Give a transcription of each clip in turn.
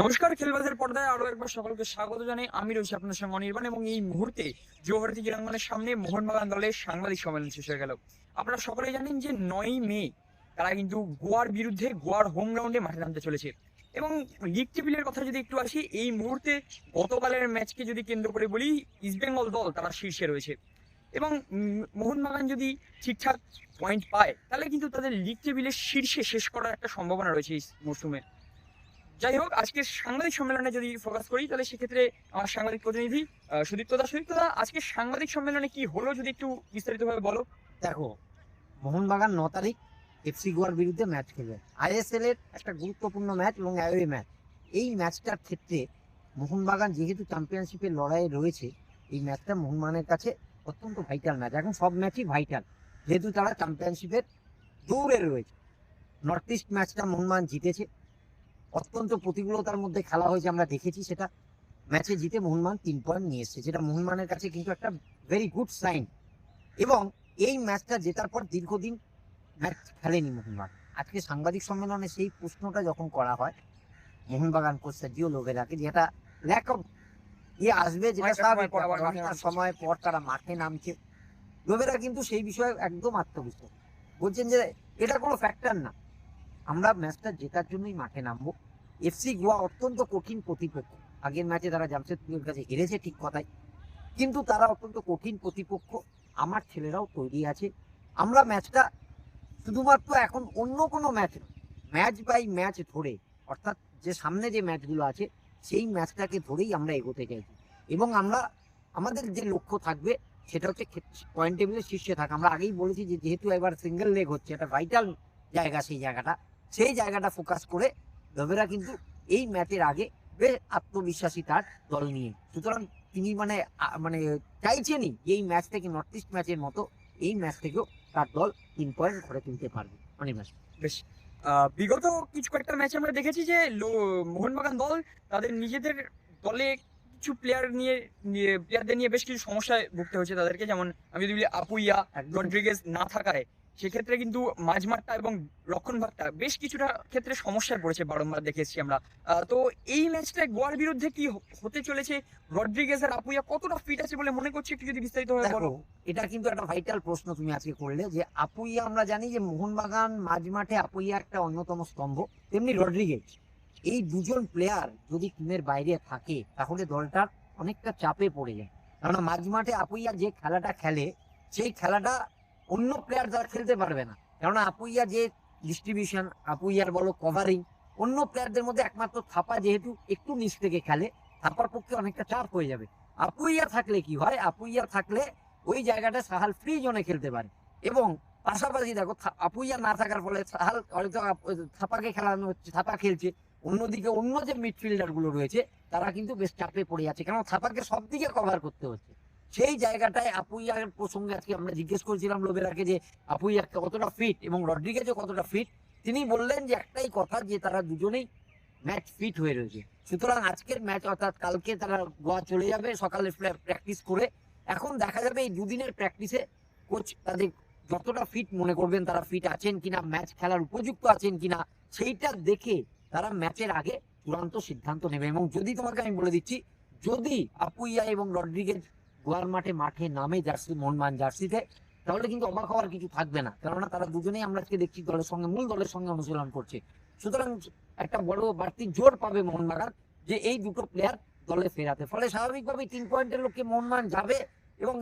নমস্কার, খেলবাজের পর্দায় আরো একবার সকলকে স্বাগত জানাই। আমি রয়েছি আপনার সঙ্গে অনির্বাণ এবং এই মুহূর্তে জওহরলাল ক্রীড়াঙ্গনের সামনে মোহনবাগান দলের সাংবাদিক সম্মেলন শেষ হয়ে গেল। আপনারা সকলেই জানেন যে 9ই মে তারা কিন্তু গোয়ার বিরুদ্ধে গোয়ার হোম গ্রাউন্ডে মাঠে নামতে চলেছে। এবং লিগ টেবিলের কথা যদি একটু আসি, এই মুহূর্তে গতকালের ম্যাচকে যদি কেন্দ্র করে বলি, ইস্টবেঙ্গল দল তারা শীর্ষে রয়েছে এবং মোহনবাগান যদি ঠিকঠাক পয়েন্ট পায় তাহলে কিন্তু তাদের লিগ টেবিলের শীর্ষে শেষ করার একটা সম্ভাবনা রয়েছে এই মরশুমে। যাই হোক, আজকের সাংবাদিক সম্মেলনে যদি ফোকাস করি তাহলে সেক্ষেত্রে আমার সাংবাদিক প্রতিনিধি সুদীপ্ত দা, আজকে সাংবাদিক সম্মেলনে কি হলো যদি একটু বিস্তারিতভাবে বলো। দেখো, মোহনবাগান 9 তারিখ এফসি গোয়ার বিরুদ্ধে ম্যাচ খেলবে। আইএসএল এর একটা গুরুত্বপূর্ণ ম্যাচ এবং অ্যাওয়ে ম্যাচ। এই ম্যাচটার ক্ষেত্রে মোহনবাগান যেহেতু চ্যাম্পিয়নশিপের লড়াইয়ে রয়েছে, এই ম্যাচটা মোহনবাগানের কাছে অত্যন্ত ভাইটাল ম্যাচ। এখন সব ম্যাচই ভাইটাল, যেহেতু তারা চ্যাম্পিয়নশিপের দৌড়ে রয়েছে। নর্থ ইস্ট ম্যাচটা মোহনবাগান জিতেছে, অত্যন্ত প্রতিকূলতার মধ্যে খেলা হয়েছে, আমরা দেখেছি সেটা। ম্যাচে জিতে মোহনবাগান 3 পয়েন্ট নিয়ে এসেছে, যেটা মোহনবাগানের কাছে কিন্তু একটা ভেরি গুড সাইন। এবং এই ম্যাচটা জেতার পর দীর্ঘদিন ম্যাচ খেলেনি মোহনবাগান। আজকে সাংবাদিক সম্মেলনে সেই প্রশ্নটা যখন করা হয় মোহনবাগান কোচ সার্জিও লোবেরাকে, যেটা ল্যাক অফ আসবে, যেটা স্বাভাবিক, অনেকটা সময় পর তারা মাঠে নামছে। লোবেরা কিন্তু সেই বিষয়ে একদম আত্মবিশ্বাস, বলছেন যে এটা কোনো ফ্যাক্টর না, আমরা ম্যাচটা জেতার জন্যই মাঠে নামবো। এফসি গোয়া অত্যন্ত কঠিন প্রতিপক্ষ। আগের ম্যাচে তারা জামশেদপুরের কাছে হেরেছে, ঠিক কথাই, কিন্তু তারা অত্যন্ত কঠিন প্রতিপক্ষ। আমার ছেলেরাও তৈরি আছে। আমরা ম্যাচটা শুধুমাত্র এখন অন্য কোনো ম্যাচ নয়, ম্যাচ বাই ম্যাচ ধরে, অর্থাৎ যে সামনে যে ম্যাচগুলো আছে সেই ম্যাচটাকে ধরেই আমরা এগোতে চাইছি। এবং আমরা আমাদের যে লক্ষ্য থাকবে সেটা হচ্ছে পয়েন্ট টেবিলের শীর্ষে থাকা। আমরা আগেই বলেছি যে যেহেতু এবার সিঙ্গেল লেগ হচ্ছে, একটা ভাইটাল জায়গা, সেই জায়গাটা ফোকাস করে লোবেরা কিন্তু এই ম্যাচের আগে বেশ আত্মবিশ্বাসী তার দল নিয়ে। সুতরাং তিনি মানে চাইছেনই এই ম্যাচ থেকে, নর্থ ইস্ট ম্যাচের মতো এই ম্যাচ থেকেও তার দল 3 পয়েন্ট ঘরে তুলতে পারবে। বেশ, বিগত কিছু কয়েকটা ম্যাচে আমরা দেখেছি যে মোহনবাগান দল তাদের নিজেদের দলে কিছু প্লেয়ারদের নিয়ে বেশ কিছু সমস্যায় ভুগতে হয়েছে তাদেরকে। যেমন আমি যদি বলি আপুইয়া, রড্রিগেজ না থাকায় সেক্ষেত্রে কিন্তু মাঝমাঠটা এবং রক্ষণ ভাগটা বেশ কিছুটা ক্ষেত্রে সমস্যায় পড়েছে, বারংবার দেখেছি আমরা। তো এই ম্যাচটায় গোয়ার বিরুদ্ধে কি হতে চলেছে, রড্রিগেজ আর আপুইয়া কতটা ফিট আছে বলে মনে করছি, একটু যদি বিস্তারিতভাবে বলো। এটা কিন্তু একটা ভাইটাল প্রশ্ন তুমি আজকে করলে, যে আপুইয়া, আমরা জানি যে মোহনবাগান মাঝমাঠে আপুইয়া একটা অন্যতম স্তম্ভ, তেমনি রড্রিগেজ। এই দুজন প্লেয়ার যদি টিমের বাইরে থাকে তাহলে দলটার অনেকটা চাপে পড়ে যায়। কারণ মাঝমাঠে আপুইয়া যে খেলাটা খেলে, সেই খেলাটা অন্য প্লেয়ার যারা খেলতে পারবে না। কেননা আপুইয়া যে ডিস্ট্রিবিউশন, আপুইয়ার বলো কভারিং, অন্য প্লেয়ারদের মধ্যে একমাত্র থাপা যেহেতু একটু নিচ থেকে খেলে, থাপার পক্ষে অনেকটা চাপ হয়ে যাবে। আপুইয়া থাকলে কি হয়, আপুইয়া থাকলে ওই জায়গাটা সাহাল ফ্রি জোনে খেলতে পারে। এবং পাশাপাশি দেখো, আপুইয়া না থাকার ফলে সাহাল হয়তো থাপাকে খেলানো হচ্ছে, থাপা খেলছে, অন্যদিকে অন্য যে মিডফিল্ডার গুলো রয়েছে তারা কিন্তু বেশ চাপে পড়ে যাচ্ছে, কারণ থাপাকে সব দিকে কভার করতে হচ্ছে। সেই জায়গাটায় আপুইয়ার প্রসঙ্গে আজকে আমরা জিজ্ঞেস করেছিলাম লোবেরাকে যে আপুইয়া কতটা ফিট এবং রড্রিগেজও কতটা ফিট। তিনি বললেন যে একটাই কথা, যে তারা দুজনেই ম্যাচ ফিট হয়ে রয়েছে। সুতরাং আজকের ম্যাচ, অর্থাৎ কালকে তারা গোয়া চলে যাবে সকালে প্র্যাকটিস করে। এখন দেখা যাবে এই দুদিনের প্র্যাকটিসে কোচ তাদের যতটা ফিট মনে করবেন, তারা ফিট আছেন কিনা, ম্যাচ খেলার উপযুক্ত আছেন কিনা, সেইটা দেখে তারা ম্যাচের আগে চূড়ান্ত সিদ্ধান্ত নেবে। এবং যদি তোমাকে আমি বলে দিচ্ছি, যদি আপুইয়া এবং রড্রিগেজ গোয়ার মাঠে নামে মোহনবাগান জার্সিতে, তাহলে কিন্তু অবাক হওয়ার কিছু থাকবে না, কেননা তারা দুজনেই আমরা আজকে দেখছি মূল দলের সঙ্গে অনুশীলন করছে। সুতরাং একটা বড় বাড়তি জোর পাবে মোহনবাগান যে এই দুটো প্লেয়ার দলে ফেরাতে। ফলে স্বাভাবিকভাবে 3 পয়েন্টের লক্ষ্যে মোহনবাগান যাবে। এবং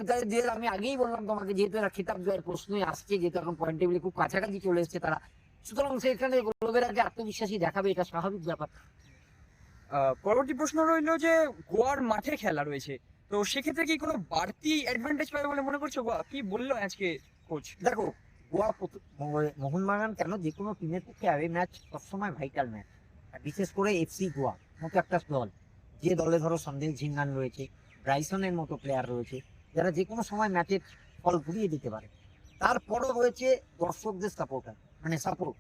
আমি আগেই বললাম তোমাকে, যেহেতু এরা খেতাব জয়ের প্রশ্নই আসছে, যেহেতু এখন পয়েন্ট টেবিলে খুব কাছাকাছি চলে এসছে তারা, সুতরাং সেখানে লোবেরাকে আত্মবিশ্বাসী দেখাবে, এটা স্বাভাবিক ব্যাপার। পরবর্তী প্রশ্ন রইল যে গোয়ার মাঠে খেলা রয়েছে, তো সেক্ষেত্রে কি কোনো বাড়তি অ্যাডভান্টেজ পাবে বলে মনে করছো গোয়া? কি বললো আজকে কোচ? দেখো, গোয়া মোহনবাগান কেন, যে কোনো টিমের পক্ষে অ্যাওয়ে ম্যাচ সবসময় ভাইটাল ম্যাচ। বিশেষ করে এফসি গোয়া মতো একটা দল, যে দলে ধরো সন্দেহ ঝিঙ্গান রয়েছে, ব্রাইসনের মতো প্লেয়ার রয়েছে, যারা যে কোনো সময় ম্যাচের ফল ঘুরিয়ে দিতে পারে। তারপরও রয়েছে দর্শকদের সাপোর্ট।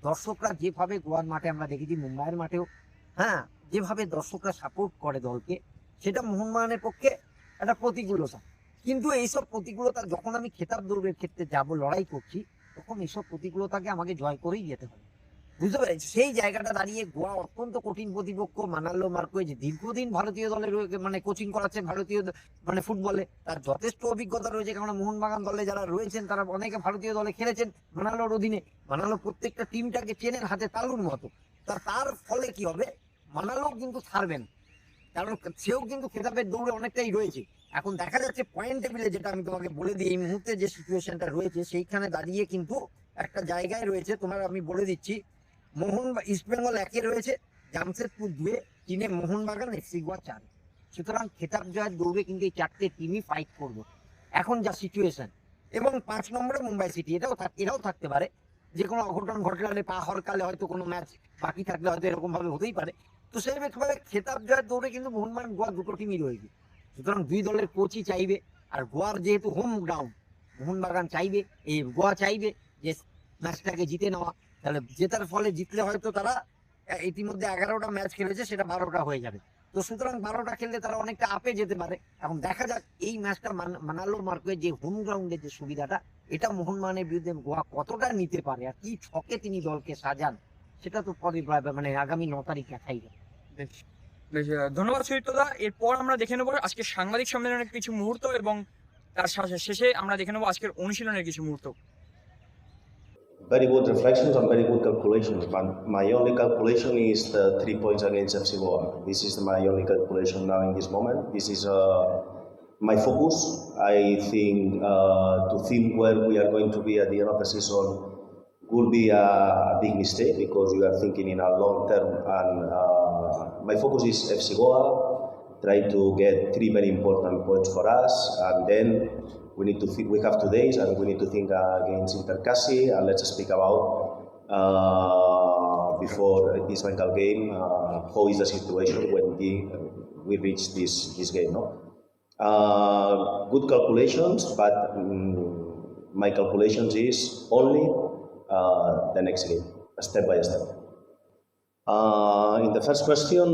দর্শকরা যেভাবে গোয়ার মাঠে আমরা দেখেছি, মুম্বাইয়ের মাঠেও, হ্যাঁ, যেভাবে দর্শকরা সাপোর্ট করে দলকে, সেটা মোহনবাগানের পক্ষে একটা প্রতিকূলতা। কিন্তু এইসব প্রতিকূলতা যখন আমি খেতাব দৌড়ের ক্ষেত্রে যাব, লড়াই করছি, তখন এইসব প্রতিকূলতাকে আমাকে জয় করেই যেতে হবে। বুঝতে পেরেছি, সেই জায়গাটা দাঁড়িয়ে গোয়া অত্যন্ত কঠিন প্রতিপক্ষ। মানালো মার্কোয়েজ দীর্ঘদিন ভারতীয় দলের মানে কোচিং করাচ্ছে ভারতীয় মানে ফুটবলে, তার যথেষ্ট অভিজ্ঞতা রয়েছে, কারণ মোহনবাগান দলে যারা রয়েছেন তারা অনেকে ভারতীয় দলে খেলেছেন মানালোর অধীনে। মানালো প্রত্যেকটা টিমটাকে চেনেন হাতে তালুর মতো। তার ফলে কি হবে, মানালো কিন্তু ছাড়বেন, কারণ সেও কিন্তু খেতাবের দৌড়ে অনেকটাই রয়েছে। এখন দেখা যাচ্ছে পয়েন্ট টেবিলে, যেটা আমি তোমাকে বলে দিই এই মুহূর্তে যে সিচুয়েশনটা রয়েছে, সেইখানে দাঁড়িয়ে কিন্তু একটা জায়গায় রয়েছে তোমার, আমি বলে দিচ্ছি, ইস্টবেঙ্গল 1-এ রয়েছে, জামশেদপুর 2-এ, 3-এ মোহনবাগান, এফসি গোয়া 4। সুতরাং খেতাব জয়ের দৌড়ে কিন্তু এই 4টে টিমই ফাইট করবে এখন যা সিচুয়েশন। এবং 5 নম্বরে মুম্বাই সিটি, এটাও থাকতে পারে, যে কোনো অঘটন ঘটলে পা হরকালে হয়তো কোনো ম্যাচ বাকি থাকলে হয়তো এরকম ভাবে হতেই পারে। তো সেই ব্যাপারে খেতাব জয়ের দৌড়ে কিন্তু মোহনবাগান গোয়া দুটো টিমই রয়েছে। সুতরাং দুই দলের কোচই চাইবে, আর গোয়ার যেহেতু হোম গ্রাউন্ড, মোহনবাগান চাইবে, এই গোয়া চাইবে যে ম্যাচটাকে জিতে নেওয়া। তাহলে জেতার ফলে জিতলে হয়তো তারা ইতিমধ্যে 11টা ম্যাচ খেলেছে, সেটা 12টা হয়ে যাবে। তো সুতরাং 12টা খেললে তারা অনেকটা আপে যেতে পারে। এখন দেখা যাক এই ম্যাচটা মানালো মার্কোয়েজ যে হোম গ্রাউন্ডের যে সুবিধাটা, এটা মোহনবাগানের বিরুদ্ধে গোয়া কতটা নিতে পারে আর কি ছকে তিনি দলকে সাজান, সেটা তো পরে মানে আগামী 9 তারিখ দেখাই যাবে। বেশ বেশ ধন্যবাদ সুদীপ্তদা। এরপর আমরা দেখে নেবো আজকে সাংবাদিক সম্মেলনের কিছু মুহূর্ত, এবং তার শেষে আমরা দেখে নেবো আজকের অনুশীলনের কিছু মুহূর্ত। Very good reflections and very good calculations. But my only calculation is the 3 points against FC Goa. This is my only calculation now in this moment. This is my focus. I think to think where we are going to be at the end of the season would be a big mistake, because you are thinking in a long term. And my focus is FC Goa. Try to get 3 very important points for us, and then we need to think. We have 2 days, and we need to think against Intercasi, and let's speak about before this Bengal game. How is the situation when we reach this game? No, good calculations, but my calculations is only the next game, step by step. In the first question,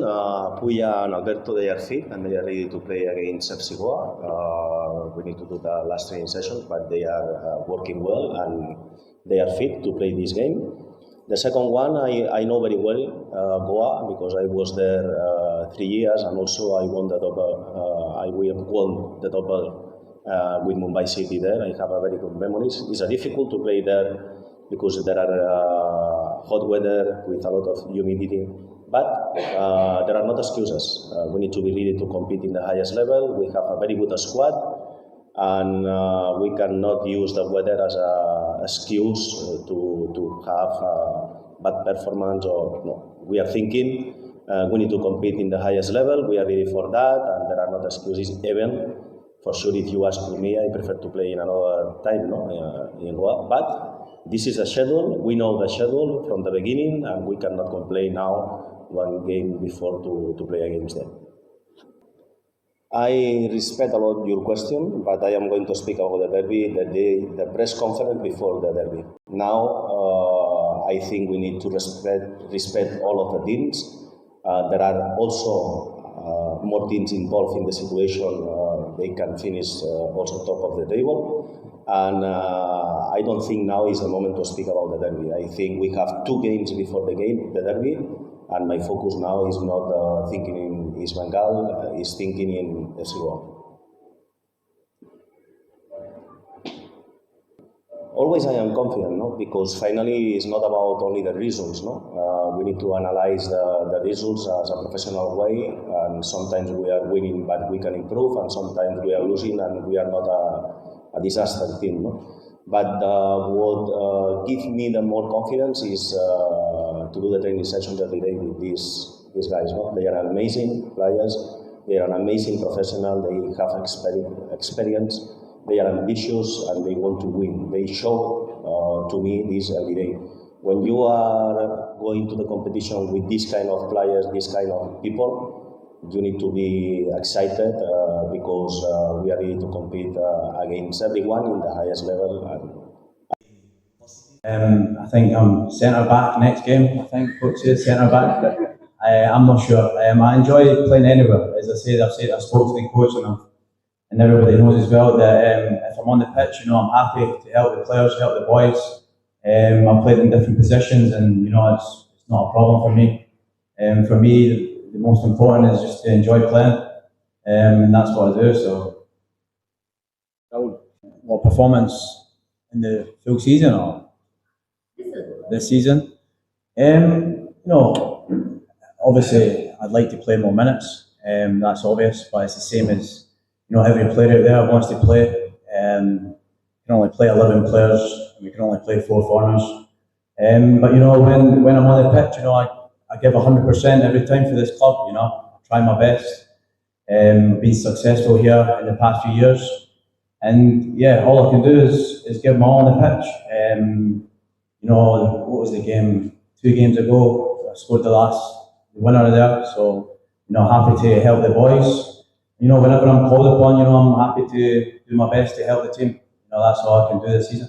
Puya and Alberto, they are fit and they are ready to play against FC Goa. We need to do the last training sessions, but they are working well and they are fit to play this game. The second one, I know very well Goa, because I was there 3 years, and also I won the double. I won the double with Mumbai City there. I have a very good memories. It's difficult to play there because there are hot weather with a lot of humidity, but there are not excuses. We need to be ready to compete in the highest level. We have a very good squad, and we cannot use the weather as an excuse to have bad performance. Or no, we are thinking we need to compete in the highest level. We are ready for that, and there are not excuses. Even for sure, if you ask me, I prefer to play in another time, no, in Goa, but this is a schedule. We know the schedule from the beginning, and we cannot complain now 1 game before to play against them. I respect a lot your question, but I am going to speak about the derby, the press conference before the derby. Now, I think we need to respect all of the teams. There are also more teams involved in the situation. They can finish also top of the table. And I don't think now is the moment to speak about the derby. I think we have 2 games before the derby, and my focus now is not thinking in East Bengal, is thinking in FC Goa. Always I am confident, no? Because finally it's not about only the results, no? We need to analyze the results as a professional way, and sometimes we are winning but we can improve, and sometimes we are losing and we are not a disaster team, no? But what gives me the more confidence is to do the training sessions every day with these guys, no? They are amazing players, they are an amazing professional, they have experience, they are ambitious, and they want to win. They show to me this every day. When you are going to the competition with this kind of players, this kind of people, you need to be excited because we are ready to compete against everyone in the highest level. I think I'm centre back next game. I think coach is centre back. I'm not sure. I enjoy playing anywhere. As I said, I've spoken to the coach, and everybody knows as well that if I'm on the pitch, I'm happy to help the players, help the boys. I've played in different positions, and it's not a problem for me. For me, the most important is just to enjoy playing, and that's what I do. So, what performance in the full season or this season? Obviously, I'd like to play more minutes. That's obvious, but it's the same as every player out there wants to play. We can only play 11 players, and we can only play 4 foreigners. But when I'm on the pitch, I give 100% every time for this club. I try my best. Been successful here in the past few years, and yeah, all I can do is give my all on the pitch. What was the game? 2 games ago, I scored the winner there. So happy to help the boys. Whenever I'm called upon, I'm happy to do my best to help the team. That's all I can do this season.